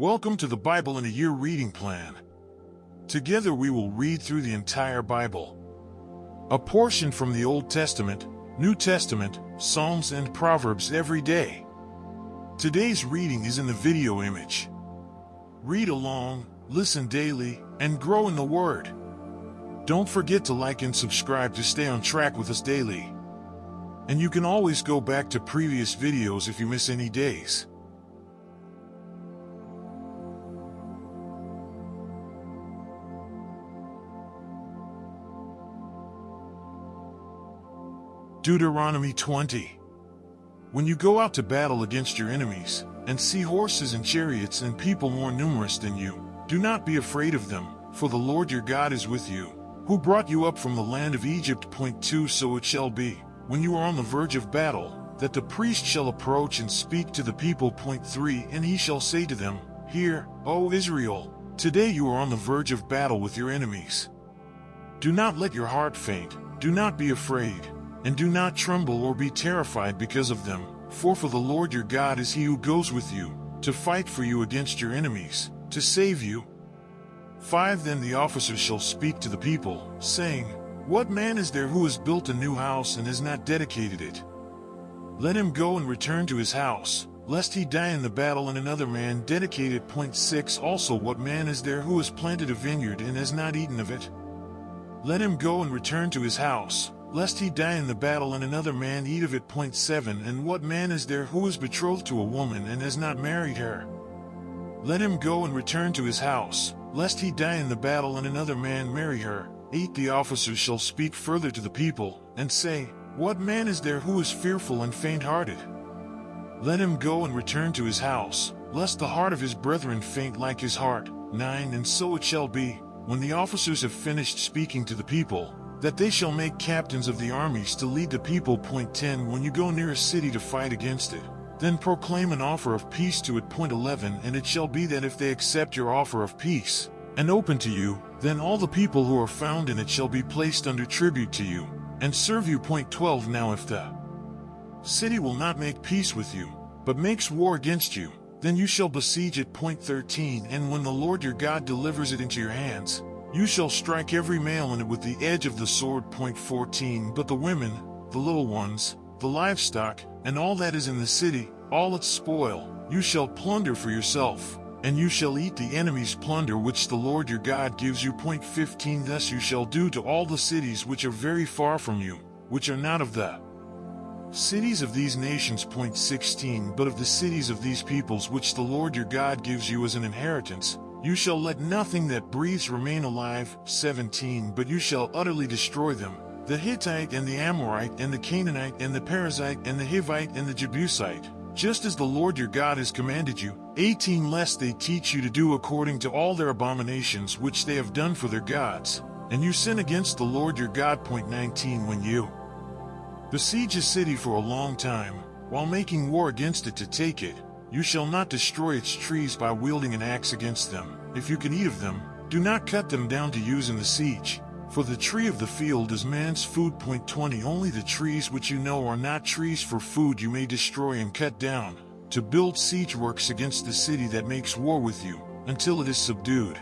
Welcome to the Bible in a Year reading plan. Together we will read through the entire Bible. A portion from the Old Testament, New Testament, Psalms and Proverbs every day. Today's reading is in the video image. Read along, listen daily, and grow in the Word. Don't forget to like and subscribe to stay on track with us daily. And you can always go back to previous videos if you miss any days. Deuteronomy 20. When you go out to battle against your enemies, and see horses and chariots and people more numerous than you, do not be afraid of them, for the Lord your God is with you, who brought you up from the land of Egypt. 2 So it shall be, when you are on the verge of battle, that the priest shall approach and speak to the people. 3 And he shall say to them, Hear, O Israel, today you are on the verge of battle with your enemies. Do not let your heart faint, do not be afraid, and do not tremble or be terrified because of them, for the Lord your God is he who goes with you, to fight for you against your enemies, to save you. 5 Then the officers shall speak to the people, saying, What man is there who has built a new house and has not dedicated it? Let him go and return to his house, lest he die in the battle and another man dedicate it. 6 Also what man is there who has planted a vineyard and has not eaten of it? Let him go and return to his house, lest he die in the battle and another man eat of it. 7 And what man is there who is betrothed to a woman and has not married her? Let him go and return to his house, lest he die in the battle and another man marry her. 8 The officers shall speak further to the people, and say, What man is there who is fearful and faint-hearted? Let him go and return to his house, lest the heart of his brethren faint like his heart. 9 And so it shall be, when the officers have finished speaking to the people, that they shall make captains of the armies to lead the people. 10 When you go near a city to fight against it, then proclaim an offer of peace to it. 11 And it shall be that if they accept your offer of peace, and open to you, then all the people who are found in it shall be placed under tribute to you, and serve you. 12 Now if the city will not make peace with you, but makes war against you, then you shall besiege it. 13 And when the Lord your God delivers it into your hands, you shall strike every male in it with the edge of the sword. 14 But the women, the little ones, the livestock, and all that is in the city, all its spoil, you shall plunder for yourself, and you shall eat the enemy's plunder which the Lord your God gives you. 15 Thus you shall do to all the cities which are very far from you, which are not of the cities of these nations. 16 But of the cities of these peoples which the Lord your God gives you as an inheritance, you shall let nothing that breathes remain alive. 17 But you shall utterly destroy them, the Hittite and the Amorite and the Canaanite and the Perizzite and the Hivite and the Jebusite, just as the Lord your God has commanded you. 18 Lest they teach you to do according to all their abominations which they have done for their gods, and you sin against the Lord your God. 19 When you besiege a city for a long time, while making war against it to take it, you shall not destroy its trees by wielding an axe against them. If you can eat of them, do not cut them down to use in the siege, for the tree of the field is man's food. 20 Only the trees which you know are not trees for food you may destroy and cut down, to build siege works against the city that makes war with you, until it is subdued.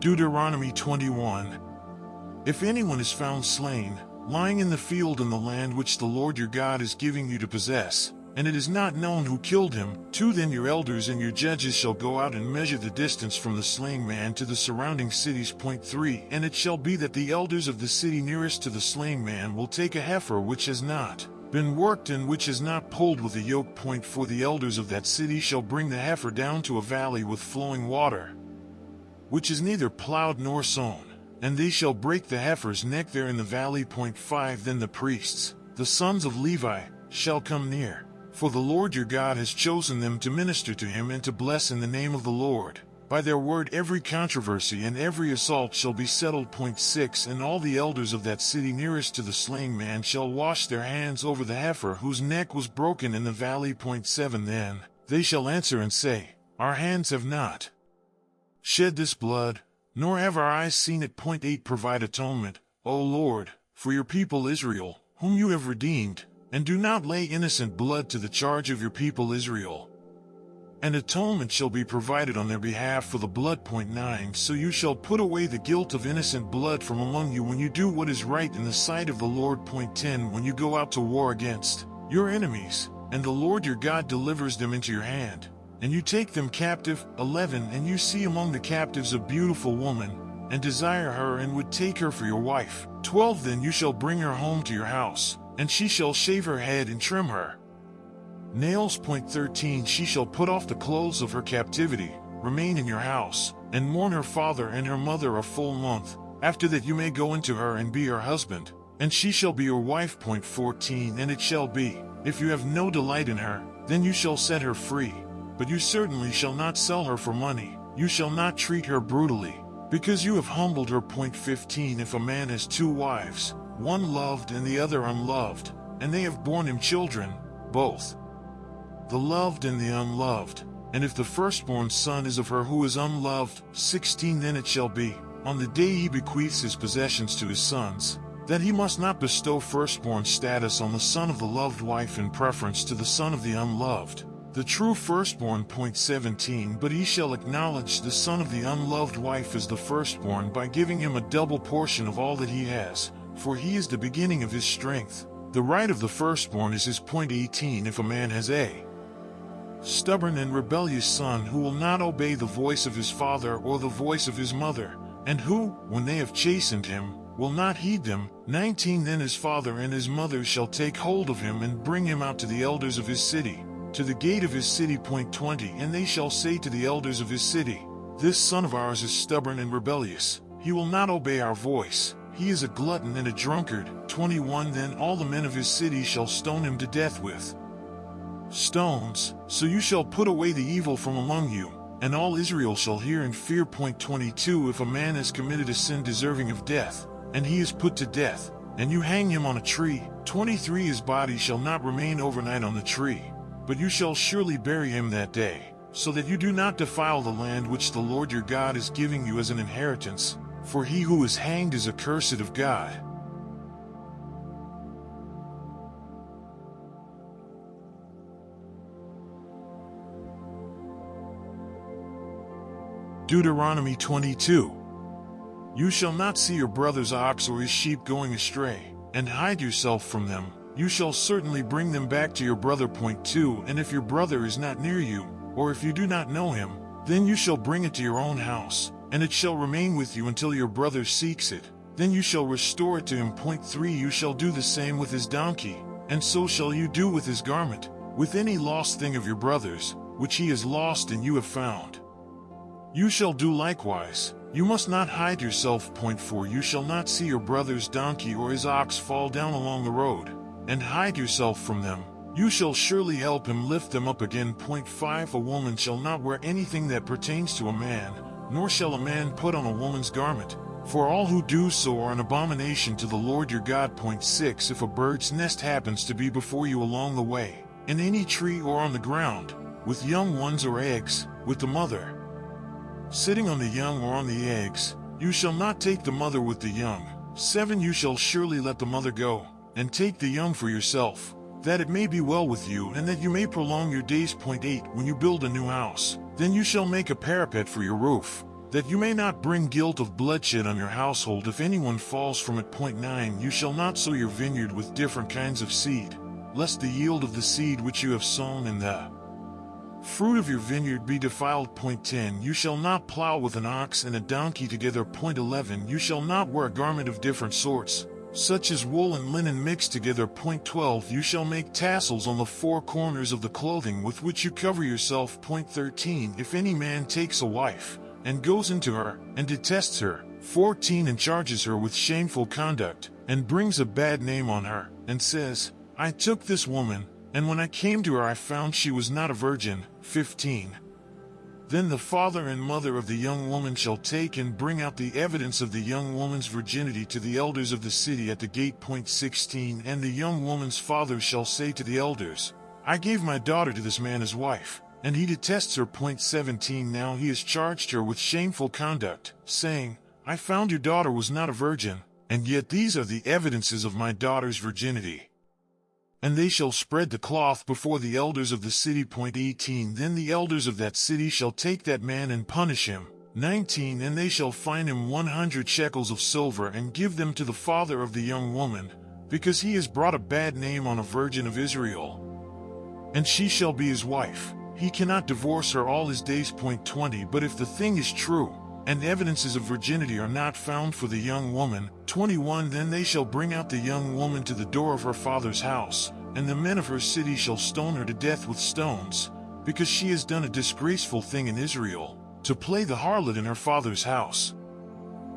Deuteronomy 21. If anyone is found slain, lying in the field in the land which the Lord your God is giving you to possess, and it is not known who killed him, 2 Then your elders and your judges shall go out and measure the distance from the slain man to the surrounding cities. 3 And it shall be that the elders of the city nearest to the slain man will take a heifer which has not been worked and which is not pulled with a yoke. 4 The elders of that city shall bring the heifer down to a valley with flowing water, which is neither plowed nor sown, and they shall break the heifer's neck there in the valley. 5 Then the priests, the sons of Levi, shall come near, for the Lord your God has chosen them to minister to him and to bless in the name of the Lord. By their word every controversy and every assault shall be settled. 6 And all the elders of that city nearest to the slain man shall wash their hands over the heifer whose neck was broken in the valley. 7 Then they shall answer and say, Our hands have not shed this blood, nor have our eyes seen it. 8 Provide atonement, O Lord, for your people Israel, whom you have redeemed, and do not lay innocent blood to the charge of your people Israel. And atonement shall be provided on their behalf for the blood. 9 So you shall put away the guilt of innocent blood from among you when you do what is right in the sight of the Lord. 10 When you go out to war against your enemies, and the Lord your God delivers them into your hand, and you take them captive. 11 And you see among the captives a beautiful woman, and desire her and would take her for your wife. 12 Then you shall bring her home to your house, and she shall shave her head and trim her nails. 13 She shall put off the clothes of her captivity, remain in your house, and mourn her father and her mother a full month. After that you may go into her and be her husband, and she shall be your wife. 14 And it shall be, if you have no delight in her, then you shall set her free. But you certainly shall not sell her for money. You shall not treat her brutally, because you have humbled her. 15 If a man has two wives, one loved and the other unloved, and they have borne him children, both the loved and the unloved, and if the firstborn son is of her who is unloved. 16 Then it shall be, on the day he bequeaths his possessions to his sons, that he must not bestow firstborn status on the son of the loved wife in preference to the son of the unloved, the true firstborn. 17 But he shall acknowledge the son of the unloved wife as the firstborn by giving him a double portion of all that he has, for he is the beginning of his strength. The right of the firstborn is his. 18 If a man has a stubborn and rebellious son who will not obey the voice of his father or the voice of his mother, and who, when they have chastened him, will not heed them. 19 Then his father and his mother shall take hold of him and bring him out to the elders of his city, to the gate of his city. 20 And they shall say to the elders of his city, This son of ours is stubborn and rebellious. He will not obey our voice. He is a glutton and a drunkard. 21 Then all the men of his city shall stone him to death with stones. So you shall put away the evil from among you, and all Israel shall hear and fear. 22 If a man has committed a sin deserving of death, and he is put to death, and you hang him on a tree. 23 His body shall not remain overnight on the tree, but you shall surely bury him that day, so that you do not defile the land which the Lord your God is giving you as an inheritance, for he who is hanged is accursed of God. Deuteronomy 22 You shall not see your brother's ox or his sheep going astray, and hide yourself from them. You shall certainly bring them back to your brother. 2 And if your brother is not near you, or if you do not know him, then you shall bring it to your own house, and it shall remain with you until your brother seeks it. Then you shall restore it to him. 3 You shall do the same with his donkey, and so shall you do with his garment, with any lost thing of your brother's, which he has lost and you have found. You shall do likewise. You must not hide yourself. 4 You shall not see your brother's donkey or his ox fall down along the road, and hide yourself from them. You shall surely help him lift them up again. 5 A woman shall not wear anything that pertains to a man, nor shall a man put on a woman's garment, for all who do so are an abomination to the Lord your God. 6 If a bird's nest happens to be before you along the way, in any tree or on the ground, with young ones or eggs, with the mother sitting on the young or on the eggs, you shall not take the mother with the young. 7 You shall surely let the mother go, and take the young for yourself, that it may be well with you and that you may prolong your days. 8 When you build a new house, then you shall make a parapet for your roof, that you may not bring guilt of bloodshed on your household if anyone falls from it. 9 You shall not sow your vineyard with different kinds of seed, lest the yield of the seed which you have sown in the fruit of your vineyard be defiled. 10 You shall not plow with an ox and a donkey together. 11 You shall not wear a garment of different sorts, such as wool and linen mixed together. 12 You shall make tassels on the four corners of the clothing with which you cover yourself. 13 If any man takes a wife, and goes into her, and detests her. 14 And charges her with shameful conduct, and brings a bad name on her, and says, I took this woman, and when I came to her I found she was not a virgin. 15 Then the father and mother of the young woman shall take and bring out the evidence of the young woman's virginity to the elders of the city at the gate. 16 And the young woman's father shall say to the elders, I gave my daughter to this man as wife, and he detests her. 17 Now he has charged her with shameful conduct, saying, I found your daughter was not a virgin, And yet these are the evidences of my daughter's virginity. And they shall spread the cloth before the elders of the city. 18 Then the elders of that city shall take that man and punish him. 19 And they shall fine him 100 shekels of silver and give them to the father of the young woman, because he has brought a bad name on a virgin of Israel. And she shall be his wife. He cannot divorce her all his days. 20 But if the thing is true, and evidences of virginity are not found for the young woman, 21 Then they shall bring out the young woman to the door of her father's house, and the men of her city shall stone her to death with stones, because she has done a disgraceful thing in Israel, to play the harlot in her father's house.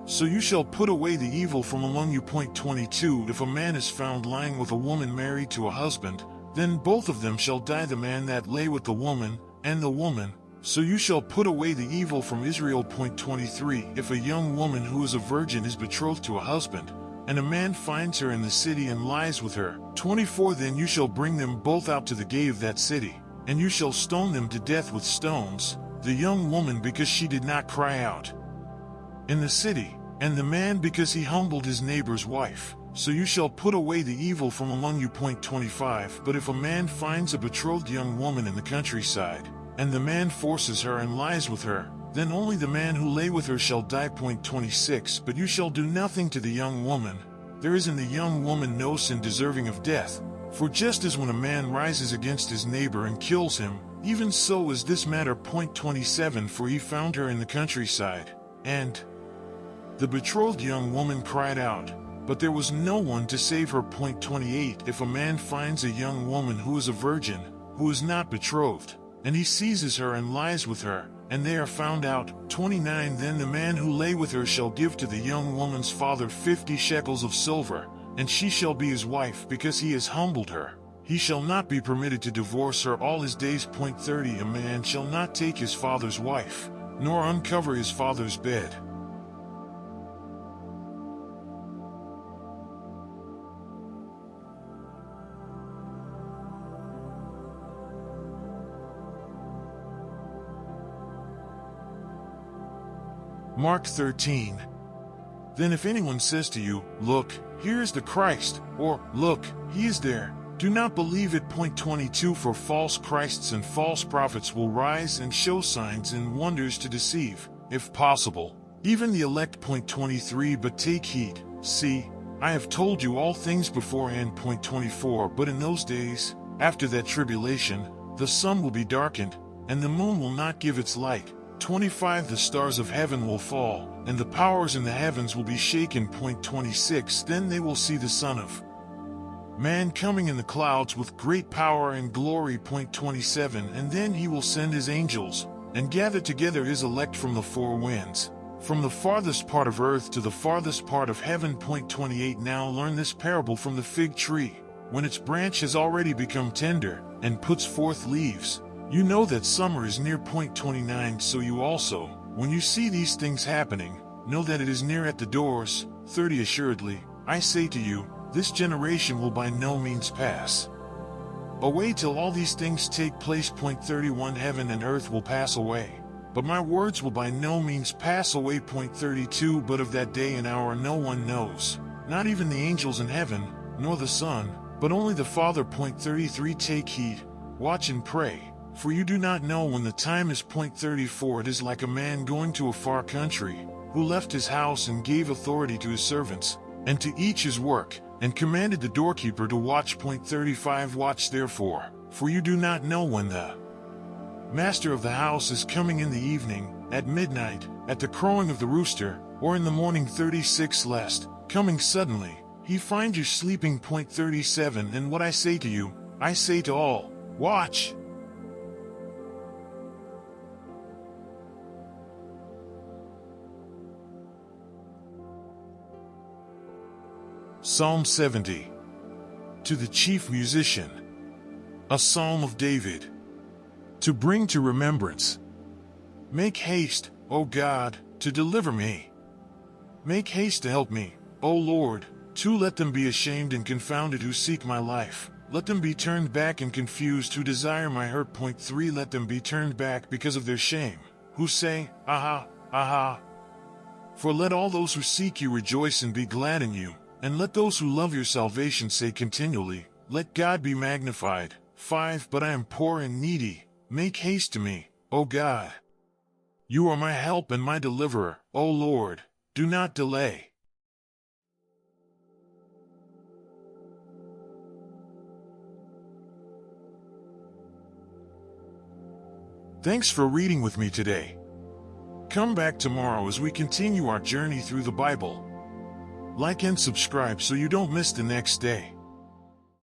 So you shall put away the evil from among you. 22 If a man is found lying with a woman married to a husband, then both of them shall die, the man that lay with the woman, and the woman. So you shall put away the evil from Israel. 23 If a young woman who is a virgin is betrothed to a husband, and a man finds her in the city and lies with her, 24 Then you shall bring them both out to the gate of that city, and you shall stone them to death with stones, the young woman because she did not cry out in the city, and the man because he humbled his neighbor's wife. So you shall put away the evil from among you. 25 But if a man finds a betrothed young woman in the countryside, and the man forces her and lies with her, then only the man who lay with her shall die. 26 But you shall do nothing to the young woman. There is in the young woman no sin deserving of death. For just as when a man rises against his neighbor and kills him, even so is this matter. 27 For he found her in the countryside, and the betrothed young woman cried out, but there was no one to save her. 28 If a man finds a young woman who is a virgin, who is not betrothed, and he seizes her and lies with her, and they are found out, 29 Then the man who lay with her shall give to the young woman's father 50 shekels of silver, and she shall be his wife because he has humbled her. He shall not be permitted to divorce her all his days. 30 A man shall not take his father's wife, nor uncover his father's bed. Mark 13 Then if anyone says to you, Look, here is the Christ, or Look, he is there, do not believe it. 22 For false Christs and false prophets will rise and show signs and wonders to deceive, if possible, even the elect. 23 But take heed, see, I have told you all things beforehand. 24 But in those days, after that tribulation, the sun will be darkened, and the moon will not give its light. 25 The stars of heaven will fall, and the powers in the heavens will be shaken. 26 Then they will see the Son of Man coming in the clouds with great power and glory. 27 And then he will send his angels, and gather together his elect from the four winds, from the farthest part of earth to the farthest part of heaven. 28 Now learn this parable from the fig tree. When its branch has already become tender, and puts forth leaves, you know that summer is near. 29 So you also, when you see these things happening, know that it is near at the doors. 30 Assuredly, I say to you, this generation will by no means pass away till all these things take place. 31 Heaven and earth will pass away, but my words will by no means pass away. 32 But of that day and hour no one knows, not even the angels in heaven, nor the Son, but only the Father. 33 Take heed, watch and pray, for you do not know when the time is. 34 It is like a man going to a far country, who left his house and gave authority to his servants, and to each his work, and commanded the doorkeeper to watch. 35 Watch therefore, for you do not know when the master of the house is coming, in the evening, at midnight, at the crowing of the rooster, or in the morning. 36 Lest, coming suddenly, he find you sleeping. 37 And what I say to you, I say to all, watch. Psalm 70 To the chief musician, a psalm of David, to bring to remembrance. Make haste, O God, to deliver me. Make haste to help me, O Lord. 2 Let them be ashamed and confounded who seek my life. Let them be turned back and confused who desire my hurt. 3 Let them be turned back because of their shame, who say, Aha, aha. For let all those who seek you rejoice and be glad in you, and let those who love your salvation say continually, Let God be magnified. 5. But I am poor and needy. Make haste to me, O God. You are my help and my deliverer, O Lord. Do not delay. Thanks for reading with me today. Come back tomorrow as we continue our journey through the Bible. Like and subscribe so you don't miss the next day.